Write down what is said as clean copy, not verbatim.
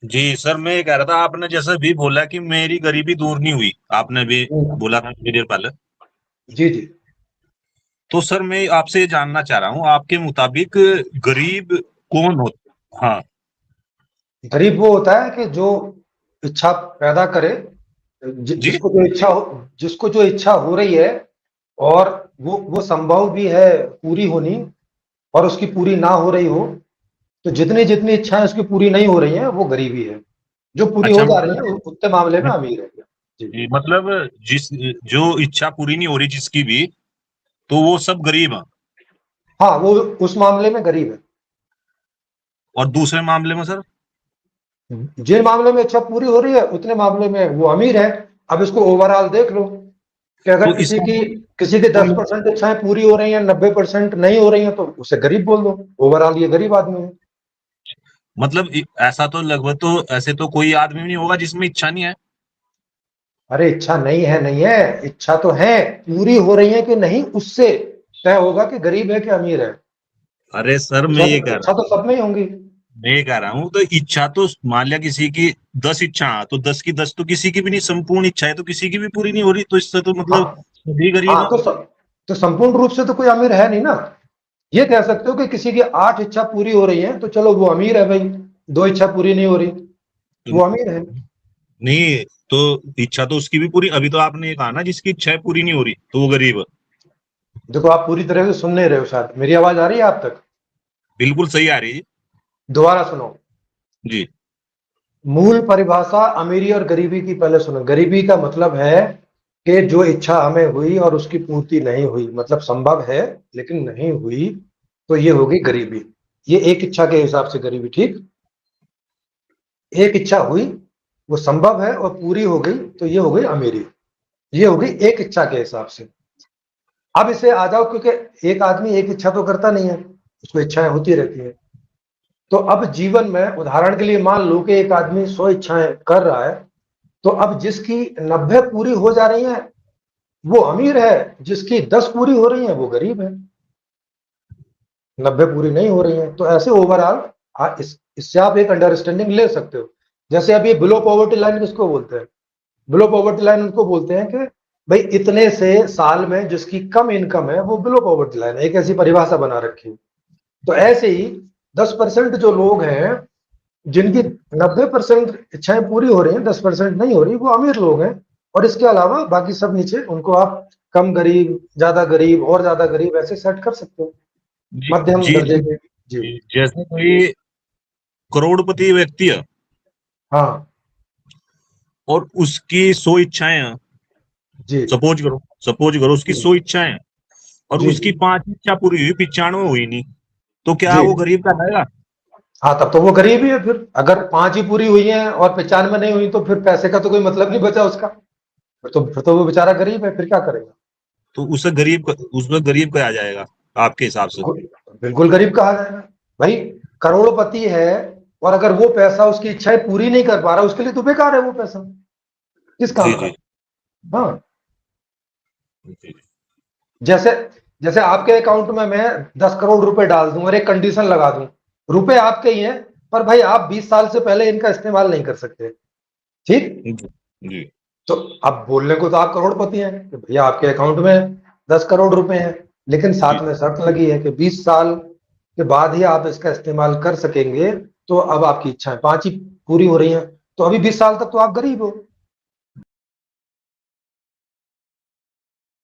जी sir, मैं ये कह रहा था, आपने जैसे भी बोला कि मेरी गरीबी दूर नहीं हुई, आपने भी बोला था थोड़ी देर पहले। जी जी। तो सर मैं आपसे ये जानना चाह रहा हूँ, आपके मुताबिक गरीब कौन होता? हाँ। गरीब वो होता है कि जो इच्छा पैदा करे, जी। जिसको जो इच्छा हो रही है, और वो संभव भी है पूरी होनी, और उसकी पूरी ना हो रही हो। तो जितनी जितनी इच्छाएं उसकी पूरी नहीं हो रही हैं वो गरीबी है। जो पूरी हो अच्छा, जा रही मतलब है उतने मामले में अमीर है। जी। जी, मतलब जिस जो इच्छा पूरी नहीं हो रही जिसकी भी, तो वो सब गरीब है। हाँ, वो उस मामले में गरीब है। और दूसरे मामले में सर? जिन मामले में इच्छा पूरी हो रही है उतने मामले में वो अमीर है। अब इसको ओवरऑल देख लो कि अगर तो इसका किसी की तो 10% इच्छाएं पूरी हो रही हैं, 90% नहीं हो रही हैं, तो उसे गरीब बोल दो। ओवरऑल ये गरीब आदमी है। मतलब ऐसा तो लगभग, तो ऐसे तो कोई आदमी नहीं होगा जिसमें इच्छा नहीं है। अरे इच्छा नहीं है, नहीं है, इच्छा तो है, पूरी हो रही है कि नहीं उससे तय होगा कि गरीब है कि अमीर है। अरे सर, इच्छा तो सब में ही होंगी। मैं ये कह रहा हूँ, तो इच्छा तो मान लिया किसी की 10 इच्छा, तो 10 की 10 तो किसी की भी नहीं, संपूर्ण इच्छा है तो किसी की भी पूरी नहीं हो रही, तो इससे तो मतलब हाँ सभी गरीब हाँ, है। तो संपूर्ण रूप से तो कोई अमीर है नहीं ना। ये कह सकते हो कि किसी की 8 इच्छा पूरी हो रही है तो चलो वो अमीर है भाई। 2 इच्छा पूरी नहीं हो रही, वो अमीर है। नहीं, तो इच्छा तो उसकी भी पूरी, अभी तो आपने ये कहा ना जिसकी इच्छा पूरी नहीं हो रही तो वो गरीब है। देखो, आप पूरी तरह से सुन नहीं रहे हो शायद। मेरी आवाज आ रही है आप तक? बिल्कुल सही आ रही है दोबारा सुनो। जी। मूल परिभाषा अमीरी और गरीबी की पहले सुनो। गरीबी का मतलब है कि जो इच्छा हमें हुई और उसकी पूर्ति नहीं हुई, मतलब संभव है लेकिन नहीं हुई, तो ये होगी गरीबी। ये एक इच्छा के हिसाब से गरीबी, ठीक। एक इच्छा हुई, वो संभव है और पूरी हो गई, तो ये हो गई अमीरी। ये हो गई एक इच्छा के हिसाब से। अब इसे आ जाओ, क्योंकि एक आदमी एक इच्छा तो करता नहीं है, उसको इच्छाएं होती रहती है। तो अब जीवन में उदाहरण के लिए मान लो कि एक आदमी 100 इच्छाएं कर रहा है, तो अब जिसकी 90 पूरी हो जा रही हैं वो अमीर है, जिसकी 10 पूरी हो रही हैं वो गरीब है। 90 पूरी नहीं हो रही हैं, तो ऐसे ओवरऑल इससे आप एक अंडरस्टैंडिंग ले सकते हो। जैसे अभी बिलो पॉवर्टी लाइन किसको बोलते हैं? बिलो पॉवर्टी लाइन उनको बोलते हैं कि भाई इतने से साल में जिसकी कम इनकम है वो बिलो पॉवर्टी लाइन है। एक ऐसी परिभाषा बना रखी है। तो ऐसे ही 10% जो लोग हैं जिनकी 90% इच्छाएं पूरी हो रही हैं, 10% नहीं हो रही, वो अमीर लोग हैं। और इसके अलावा बाकी सब नीचे, उनको आप कम गरीब, ज्यादा गरीब और ज्यादा गरीब ऐसे सेट कर सकते हो, जी मध्यम जी दर्जे के। जी। जी। जैसे कोई करोड़पति व्यक्ति है हाँ। और उसकी 100 इच्छाएं हैं, जी सपोज करो उसकी जी 100 इच्छाएं हैं, और जी उसकी 5 इच्छा पूरी हुई, 95 हुई नहीं, तो क्या जी। वो गरीब का रहेगा? हाँ, तब तो वो गरीब ही है। फिर अगर 5 ही पूरी हुई हैं और 95 नहीं हुई, तो फिर पैसे का तो कोई मतलब नहीं बचा उसका। फिर तो वो बेचारा गरीब है, फिर क्या करेगा? तो उसमें गरीब कहा जाएगा आपके हिसाब से? बिल्कुल बिल्कुल गरीब कहा जाएगा। भाई, करोड़पति है और अगर वो पैसा उसकी इच्छाएं पूरी नहीं कर पा रहा, उसके लिए तो बेकार है वो पैसा। किस जी काम का? जी हाँ। जी जैसे जैसे आपके अकाउंट में मैं 10 करोड़ रुपए डाल दूं और एक कंडीशन लगा दूं, रुपए आपके ही हैं, पर भाई आप 20 साल से पहले इनका इस्तेमाल नहीं कर सकते, ठीक। जी जी तो अब बोलने को तो आप करोड़पति हैं कि भैया आपके अकाउंट में 10 करोड़ रुपए हैं, लेकिन जी साथ में शर्त लगी है कि 20 साल के बाद ही आप इसका इस्तेमाल कर सकेंगे। तो अब आपकी इच्छाएं 5 ही पूरी हो रही हैं, तो अभी 20 साल तक तो आप गरीब हो।